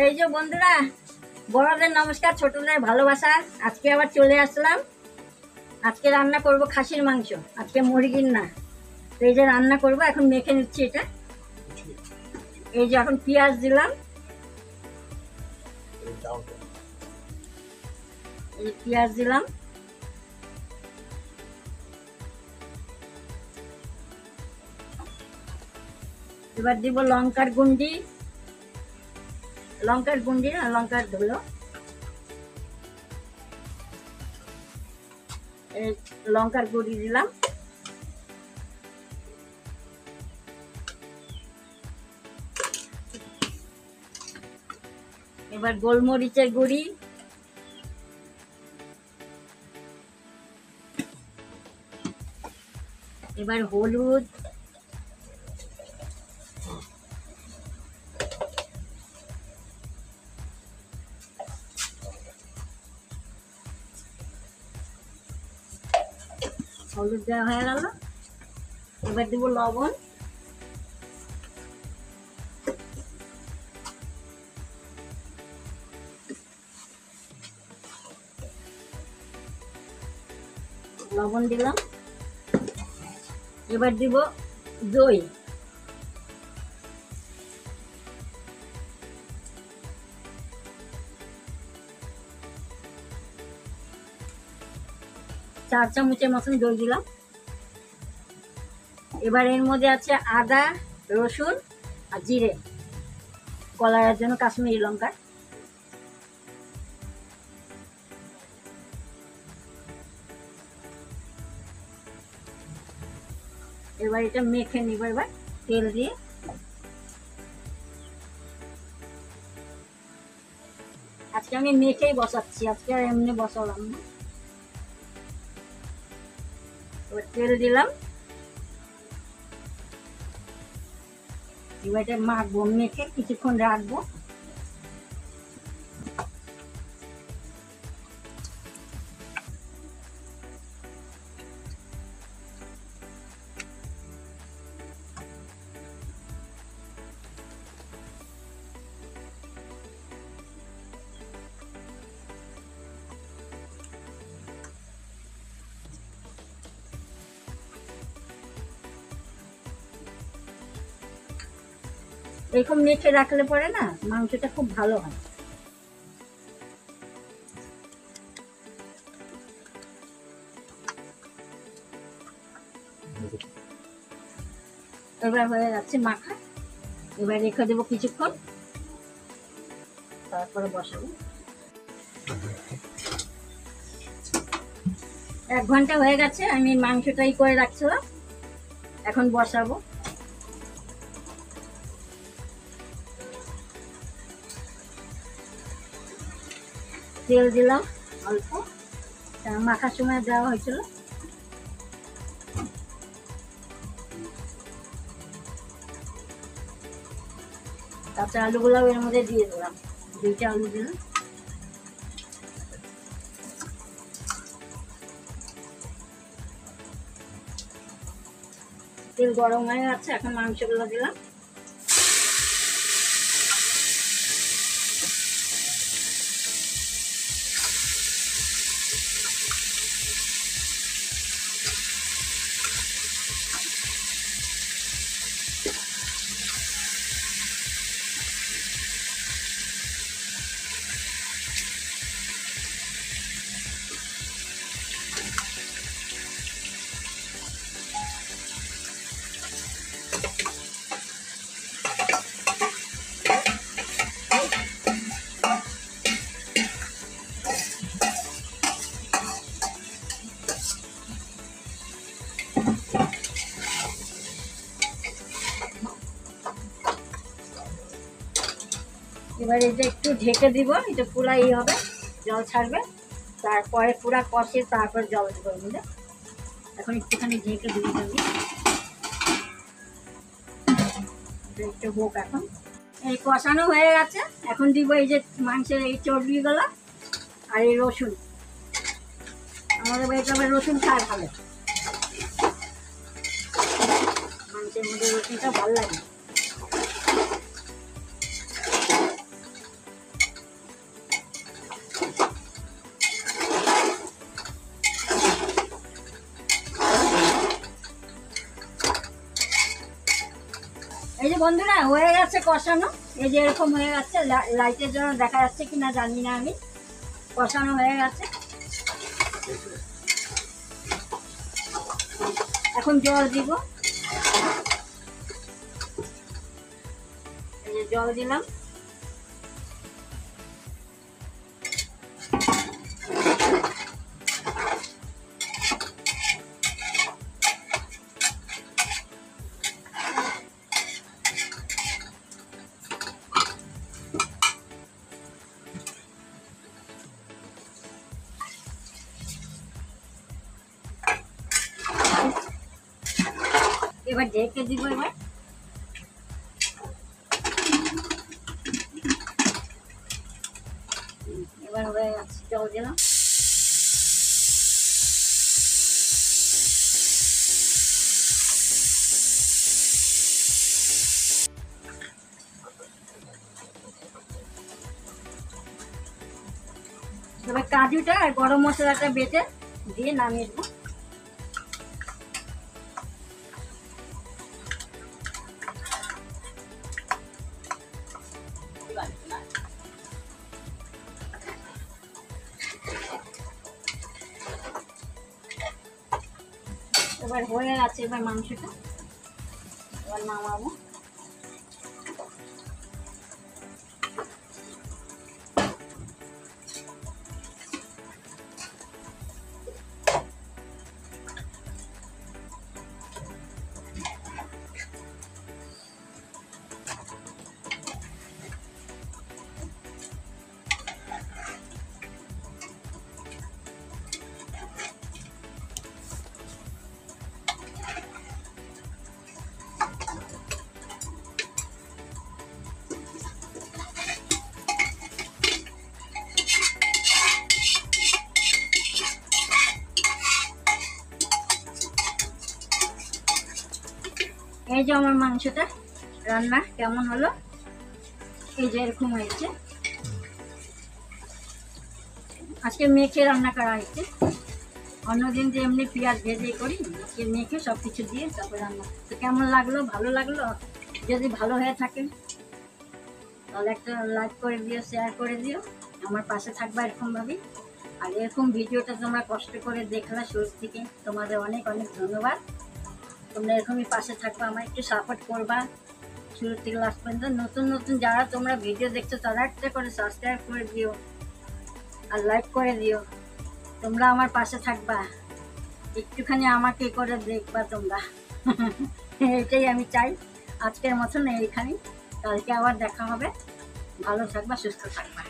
এই যে বন্ধুরা, বড়দের নমস্কার, ছোটদের ভালোবাসা। আজকে আবার চলে আসলাম। আজকে রান্না করব খাসির মাংস, আজকে মুরগির না। তো এই যে রান্না করব, এখন মেখে নিচ্ছি এটা। এই যে এখন পেঁয়াজ দিলাম, এই পেঁয়াজ দিলাম, এবার দিব লঙ্কার গুঁড়ি, আর লঙ্কার ধুলো, লঙ্কার গুঁড়ি দিলাম, এবার গোলমরিচের গুঁড়ি, এবার হলুদ, হলুদ দেওয়া হয়ে গেল। এবার দেবো লবণ, দিলাম। এবার দিব দই, 4 চামচের মতন দই দিলাম। এবার এর মধ্যে আছে আদা, রসুন আর জিরে, কলার জন্য কাশ্মীরি লঙ্কা। এবার এটা মেখে নিব এবার তেল দিয়ে। আজকে আমি মেখেই বসাচ্ছি, আজকে আর এমনি বসালাম না। এবার তেল দিলাম, এবার এটা মাখবো, মেখে কিছুক্ষণ রাখবো। এরকম মেখে রাখলে পরে না মাংসটা খুব ভালো হয়। এবার হয়ে যাচ্ছে মাখা, এবার রেখে দেবো কিছুক্ষণ, তারপরে বসাবো। 1 ঘন্টা হয়ে গেছে, আমি মাংসটাই করে রাখছিলাম, এখন বসাবো। তেল দিলাম অল্প, মাখার সময় দেওয়া হয়েছিল। তারপরে আলুগুলো এর মধ্যে দিয়ে দিলাম, 2টা আলু দিলাম। তেল গরম হয়ে গেছে, এখন মাংসগুলো দিলাম। এবার এটা একটু ঢেকে দিব, এটা পুরা হবে, জল ছাড়বে, তারপরে পুরা কষে তারপর জল দেবো। বুঝলে, এখন একটুখানি ঢেকে দিয়ে দেবো, একটু হোক। এখন এই কষানো হয়ে গেছে, এখন দিব এই যে মাংসের এই চর্বিগুলো আর এই রসুন। আমাদের বাড়িতে আবার রসুন খায় ভালো, মাংসের মধ্যে রসুনটা ভালো লাগে। বন্ধুরা হয়ে গেছে কষানো, এই যে এরকম হয়ে গেছে, লাইটের জন্য দেখা যাচ্ছে কিনা জানি না আমি। কষানো হয়ে গেছে, এখন জল দিব। এই যে জল দিলাম। এবার ঢেকে দিব। এবার হয়ে গেছে, জল দিলাম। এবার কাজুটা আর গরম মশলাটা বেটে দিয়ে নামিয়ে দেবো। এবার হয়ে গেছে, এবার মাংসটা এবার নামাবো। এই যে আমার মাংসটা রান্না কেমন হলো, এই যে এরকম হয়েছে। আজকে মেখে রান্না করা হয়েছে, অন্যদিন যে এমনি পেঁয়াজ ভেজে করি, আজকে মেখে সব কিছু দিয়ে তারপর রান্না। তো কেমন লাগলো? ভালো লাগলো? যদি ভালো হয়ে থাকে তাহলে একটা লাইক করে দিও, শেয়ার করে দিও, আমার পাশে থাকবা এরকমভাবেই। আর এরকম ভিডিওটা তোমরা কষ্ট করে দেখলা শুরু থেকে, তোমাদের অনেক অনেক ধন্যবাদ। তোমরা এরকমই পাশে থাকবা, আমার একটু সাপোর্ট করবা শুরু থেকে লাস্ট পর্যন্ত। নতুন নতুন যারা তোমরা ভিডিও দেখছো তারা একটা করে সাবস্ক্রাইব করে দিও আর লাইক করে দিও। তোমরা আমার পাশে থাকবা, একটুখানি আমাকে করে দেখবা তোমরা। এটাই আমি চাই। আজকের মতন এইখানেই, কালকে আবার দেখা হবে। ভালো থাকবা, সুস্থ থাকবা।